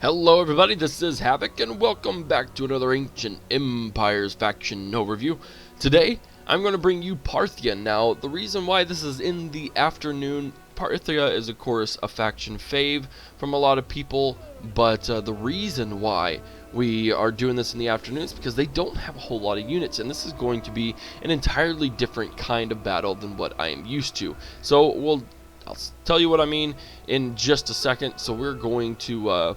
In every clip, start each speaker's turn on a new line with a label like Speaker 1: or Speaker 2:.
Speaker 1: Hello everybody, this is Havoc, and welcome back to another Ancient Empires faction overview. Today, I'm going to bring you Parthia. Now, the reason why this is in the afternoon, Parthia is of course a faction fave from a lot of people, but the reason why we are doing this in the afternoon is because they don't have a whole lot of units, and this is going to be an entirely different kind of battle than what I am used to. So, I'll tell you what I mean in just a second. So we're going to...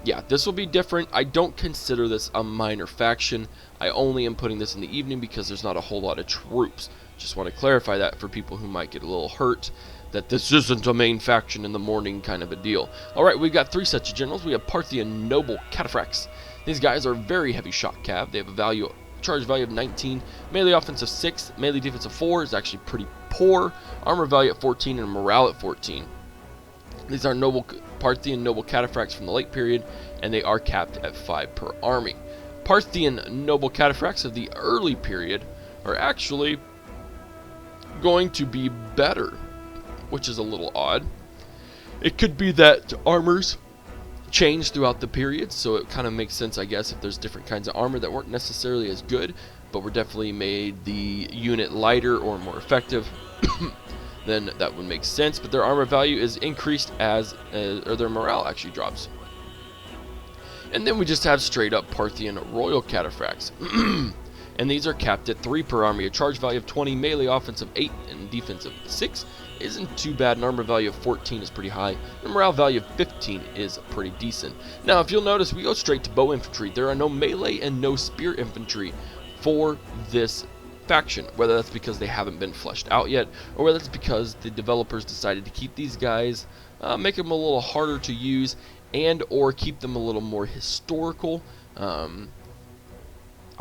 Speaker 1: yeah, this will be different. I don't consider this a minor faction. I only am putting this in the evening because there's not a whole lot of troops. Just want to clarify that for people who might get a little hurt, that this isn't a main faction in the morning kind of a deal. Alright, we've got three sets of generals. We have Parthia Noble Cataphracts. These guys are very heavy shot cav. They have a charge value of 19, melee offense of 6, melee defense of 4 is actually pretty poor, armor value at 14, and morale at 14. These are Parthian Noble Cataphracts from the late period, and they are capped at 5 per army. Parthian Noble Cataphracts of the early period are actually going to be better, which is a little odd. It could be that armors change throughout the period, so it kind of makes sense, I guess, if there's different kinds of armor that weren't necessarily as good, but were definitely made the unit lighter or more effective. Then that would make sense, but their armor value is increased as, or their morale actually drops. And then we just have straight up Parthian Royal Cataphracts. And these are capped at 3 per army, a charge value of 20, melee offense of 8, and defense of 6. Isn't too bad. An armor value of 14 is pretty high, and morale value of 15 is pretty decent. Now, if you'll notice, we go straight to bow infantry. There are no melee and no spear infantry for this faction, whether that's because they haven't been fleshed out yet, or whether it's because the developers decided to keep these guys, make them a little harder to use, and or keep them a little more historical. I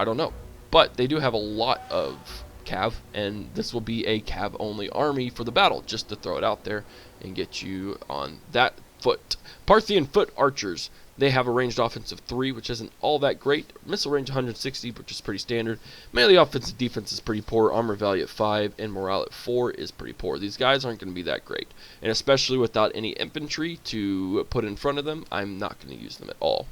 Speaker 1: don't know, but they do have a lot of cav, and this will be a cav only army for the battle, just to throw it out there and get you on that foot. Parthian foot archers. They have a ranged offense of 3, which isn't all that great. Missile range 160, which is pretty standard. Melee offense and defense is pretty poor. Armor value at 5 and morale at 4 is pretty poor. These guys aren't going to be that great. And especially without any infantry to put in front of them, I'm not going to use them at all.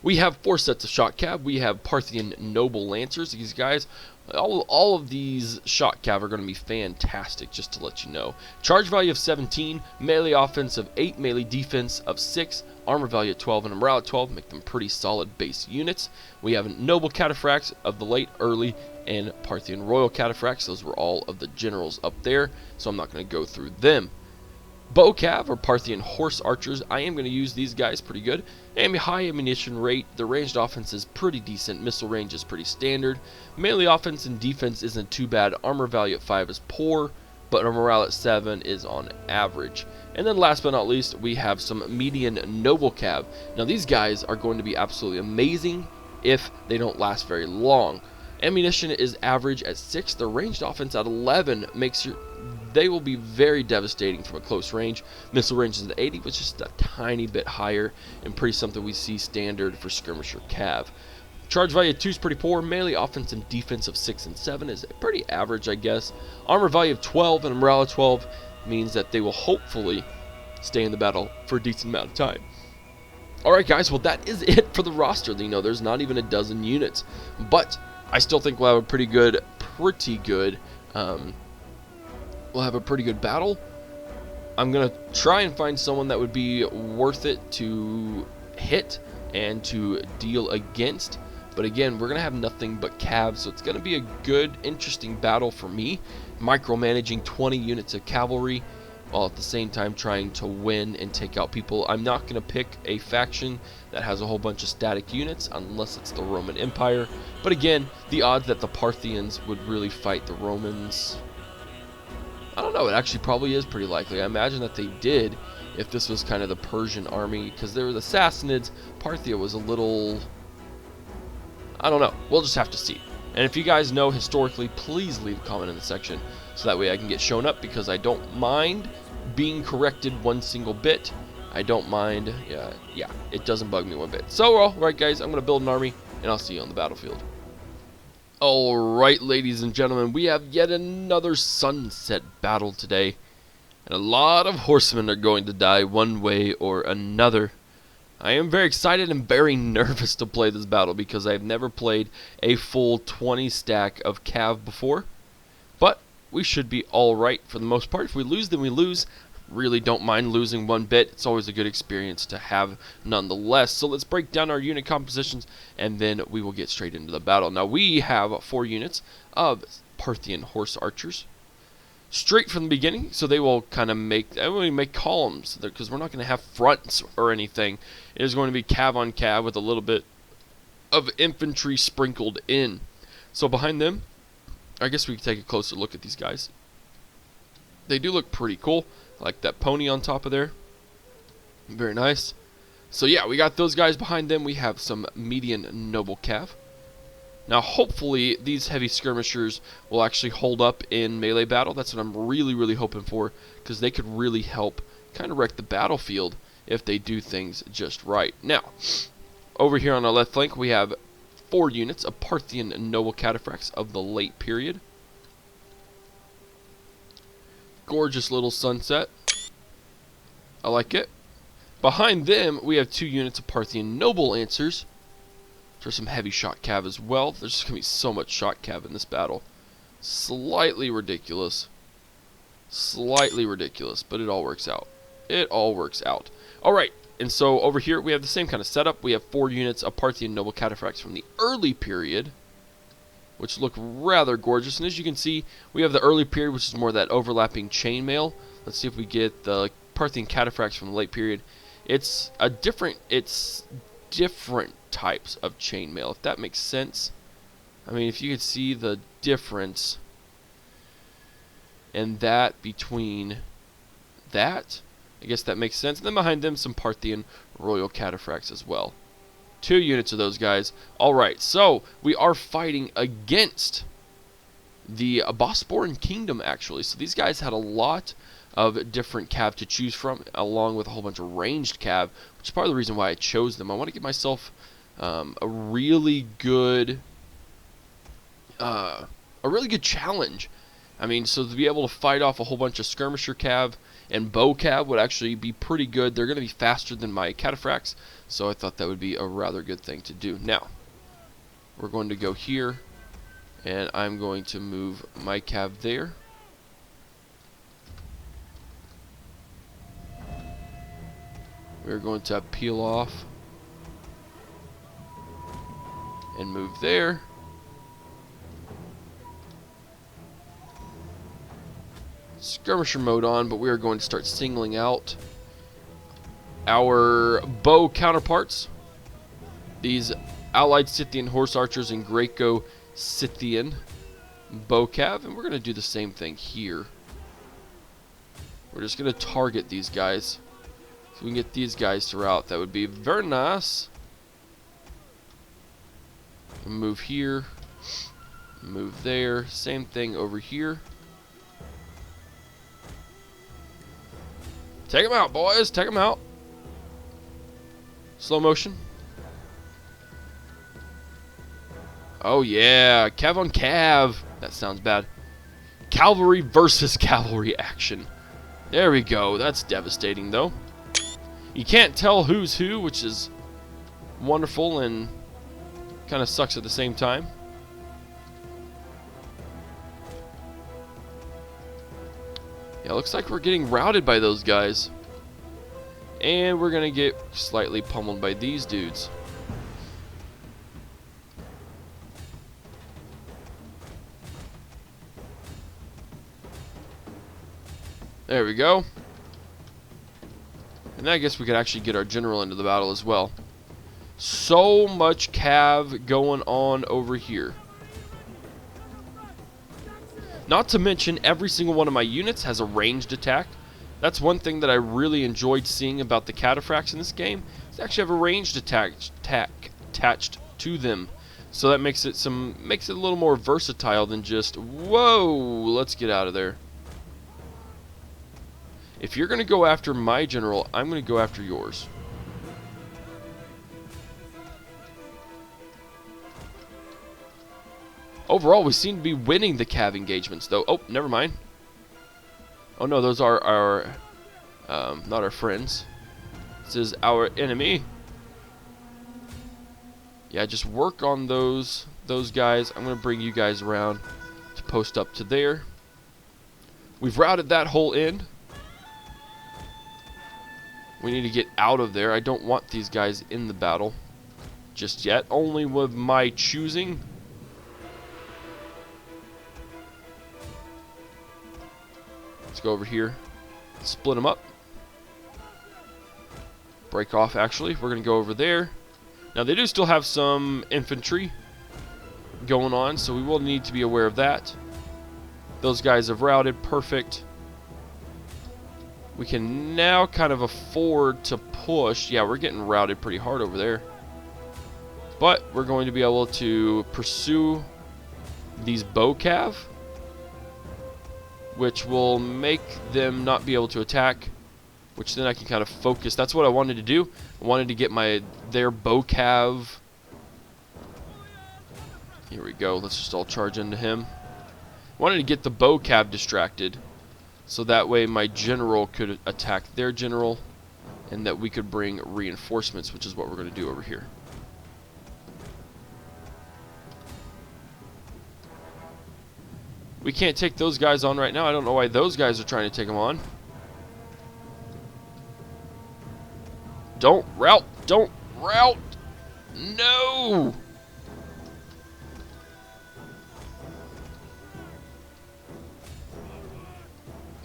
Speaker 1: We have 4 sets of shot cav. We have Parthian Noble Lancers. These guys, all of these shot cav are going to be fantastic, just to let you know. Charge value of 17, melee offense of 8, melee defense of 6, armor value at 12, and morale at 12, make them pretty solid base units. We have Noble Cataphracts of the late, early, and Parthian Royal Cataphracts. Those were all of the generals up there, so I'm not going to go through them. Bow cav, or Parthian horse archers, I am going to use these guys pretty good. High ammunition rate, the ranged offense is pretty decent, missile range is pretty standard. Melee offense and defense isn't too bad, armor value at 5 is poor, but our morale at 7 is on average. And then last but not least, we have some median noble cav. Now these guys are going to be absolutely amazing if they don't last very long. Ammunition is average at 6, the ranged offense at 11 makes they will be very devastating from a close range. Missile range is at 80, which is just a tiny bit higher, and pretty something we see standard for skirmisher cav. Charge value of 2 is pretty poor. Melee offense and defense of 6 and 7 is pretty average, I guess. Armor value of 12 and morale of 12 means that they will hopefully stay in the battle for a decent amount of time. Alright guys, well that is it for the roster. You know, there's not even a dozen units, but I still think we'll have a pretty good battle. I'm going to try and find someone that would be worth it to hit and to deal against. But again, we're going to have nothing but cav, so it's going to be a good, interesting battle for me. Micromanaging 20 units of cavalry while at the same time trying to win and take out people. I'm not going to pick a faction that has a whole bunch of static units unless it's the Roman Empire. But again, the odds that the Parthians would really fight the Romans, I don't know, it actually probably is pretty likely. I imagine that they did if this was kind of the Persian army, because they were the Sassanids. Parthia was a little, I don't know. We'll just have to see. And if you guys know historically, please leave a comment in the section so that way I can get shown up, because I don't mind being corrected one single bit. I don't mind, yeah, it doesn't bug me one bit. So, alright guys, I'm going to build an army, and I'll see you on the battlefield. Alright, ladies and gentlemen, we have yet another sunset battle today. And a lot of horsemen are going to die one way or another. I am very excited and very nervous to play this battle because I've never played a full 20 stack of cav before. But we should be alright for the most part. If we lose, then we lose. Really don't mind losing one bit. It's always a good experience to have nonetheless. So let's break down our unit compositions and then we will get straight into the battle. Now we have 4 units of Parthian horse archers. Straight from the beginning, so they will kind of make columns because we're not going to have fronts or anything. It is going to be cav on cav with a little bit of infantry sprinkled in. So behind them, I guess we can take a closer look at these guys. They do look pretty cool. I like that pony on top of there. Very nice. So yeah, we got those guys behind them. We have some median noble cav. Now, hopefully, these heavy skirmishers will actually hold up in melee battle. That's what I'm really, really hoping for, because they could really help kind of wreck the battlefield if they do things just right. Now, over here on our left flank, we have 4 units of Parthian noble cataphracts of the late period. Gorgeous little sunset. I like it. Behind them, we have 2 units of Parthian noble lancers. There's some heavy shot cav as well. There's just going to be so much shot cav in this battle. Slightly ridiculous. Slightly ridiculous, but it all works out. It all works out. Alright, and so over here we have the same kind of setup. We have 4 units of Parthian noble cataphracts from the early period, which look rather gorgeous. And as you can see, we have the early period, which is more that overlapping chainmail. Let's see if we get the Parthian cataphracts from the late period. It's different types of chainmail, if that makes sense. I mean, if you could see the difference and that between that, I guess that makes sense. And then behind them, some Parthian royal cataphracts as well. 2 units of those guys. Alright, so we are fighting against the Bosporan Kingdom, actually. So these guys had a lot of different cav to choose from, along with a whole bunch of ranged cav, which is part of the reason why I chose them. I want to give myself a really good challenge. I mean, so to be able to fight off a whole bunch of skirmisher cav and bow cav would actually be pretty good. They're going to be faster than my cataphracts, so I thought that would be a rather good thing to do. Now, we're going to go here, and I'm going to move my cav there. We're going to peel off and move there. Skirmisher mode on, but we are going to start singling out our bow counterparts. These allied Scythian horse archers and Greco-Scythian bow cav, and we're going to do the same thing here. We're just going to target these guys. So we can get these guys throughout. That would be very nice. Move here. Move there. Same thing over here. Take them out, boys. Take them out. Slow motion. Oh, yeah. Cav on cav. That sounds bad. Cavalry versus cavalry action. There we go. That's devastating, though. You can't tell who's who, which is wonderful and kind of sucks at the same time. Yeah, looks like we're getting routed by those guys. And we're going to get slightly pummeled by these dudes. There we go. And I guess we could actually get our general into the battle as well. So much cav going on over here. Not to mention, every single one of my units has a ranged attack. That's one thing that I really enjoyed seeing about the cataphracts in this game. They actually have a ranged attack attached to them. So that makes it a little more versatile than just, whoa, let's get out of there. If you're going to go after my general, I'm going to go after yours. Overall, we seem to be winning the cav engagements, though. Oh, never mind. Oh no, those are our, not our friends. This is our enemy. Yeah, just work on those guys. I'm gonna bring you guys around to post up to there. We've routed that whole end. We need to get out of there. I don't want these guys in the battle just yet. Only with my choosing. Let's go over here. Split them up. Break off, actually. We're going to go over there. Now, they do still have some infantry going on, so we will need to be aware of that. Those guys have routed. Perfect. We can now kind of afford to push. Yeah, we're getting routed pretty hard over there. But we're going to be able to pursue these bow cav, which will make them not be able to attack, which then I can kind of focus. That's what I wanted to do. I wanted to get their bow cav. Here we go. Let's just all charge into him. I wanted to get the bow cav distracted, so that way my general could attack their general, and that we could bring reinforcements, which is what we're going to do over here. We can't take those guys on right now. I don't know why those guys are trying to take them on. Don't rout! Don't rout! No!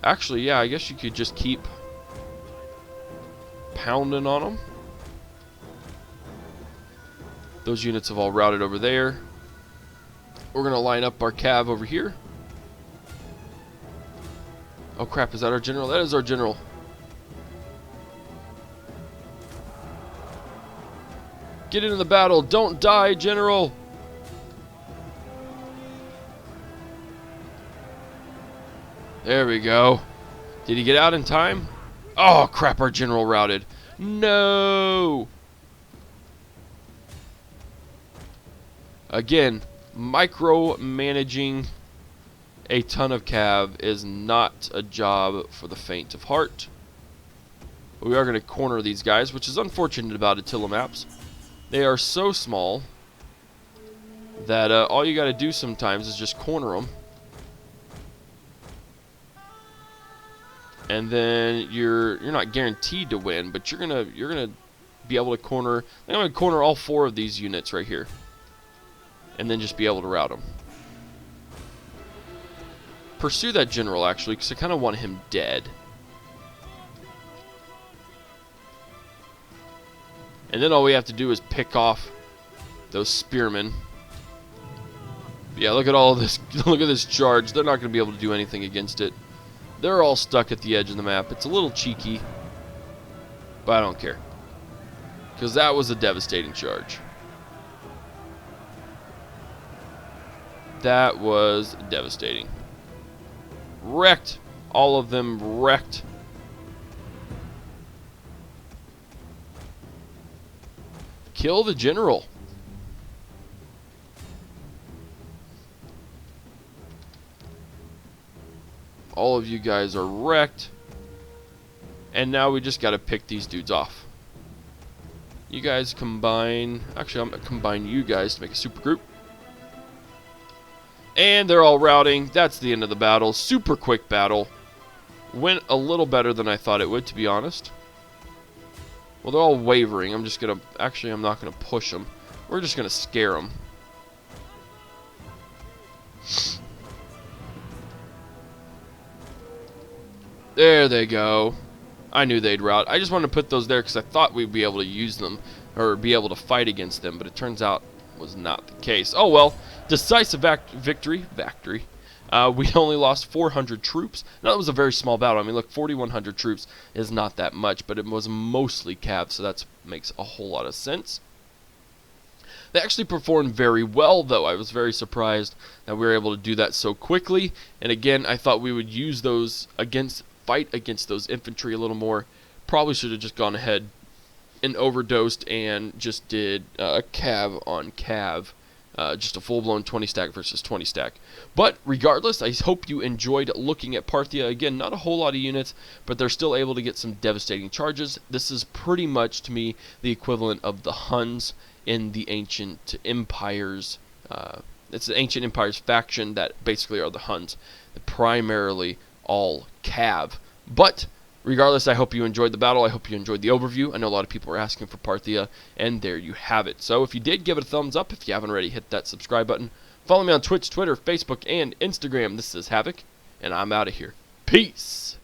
Speaker 1: Actually, yeah, I guess you could just keep pounding on them. Those units have all routed over there. We're going to line up our cav over here. Oh crap, is that our general? That is our general. Get into the battle. Don't die, general. There we go. Did he get out in time? Oh crap, our general routed. No! Again, micromanaging a ton of cav is not a job for the faint of heart. But we are going to corner these guys, which is unfortunate about Attila maps. They are so small that all you got to do sometimes is just corner them, and then you're not guaranteed to win, but you're gonna be able to corner. I'm gonna corner all 4 of these units right here, and then just be able to rout them. Pursue that general, actually, because I kind of want him dead. And then all we have to do is pick off those spearmen. Yeah, look at all of this. Look at this charge. They're not going to be able to do anything against it. They're all stuck at the edge of the map. It's a little cheeky, but I don't care, because that was a devastating charge. That was devastating. Wrecked. All of them wrecked. Kill the general. All of you guys are wrecked. And now we just got to pick these dudes off. You guys combine. Actually, I'm going to combine you guys to make a super group. And they're all routing. That's the end of the battle. Super quick battle. Went a little better than I thought it would, to be honest. Well, they're all wavering. I'm just going to... Actually, I'm not going to push them. We're just going to scare them. There they go. I knew they'd rout. I just wanted to put those there because I thought we'd be able to use them or be able to fight against them, but it turns out was not the case. Oh well, decisive victory. We only lost 400 troops. Now, that was a very small battle. I mean, look, 4,100 troops is not that much, but it was mostly cav, so that makes a whole lot of sense. They actually performed very well, though. I was very surprised that we were able to do that so quickly. And again, I thought we would use those fight against those infantry a little more. Probably should have just gone ahead and overdosed and just did cav on cav just a full-blown 20 stack versus 20 stack. But regardless, I hope you enjoyed looking at Parthia. Again, not a whole lot of units, but they're still able to get some devastating charges. This is pretty much, to me, the equivalent of the Huns in the Ancient Empires. It's the Ancient Empires faction that basically are the Huns, primarily all Cav. But regardless, I hope you enjoyed the battle. I hope you enjoyed the overview. I know a lot of people were asking for Parthia, and there you have it. So if you did, give it a thumbs up. If you haven't already, hit that subscribe button. Follow me on Twitch, Twitter, Facebook, and Instagram. This is Havoc, and I'm out of here. Peace!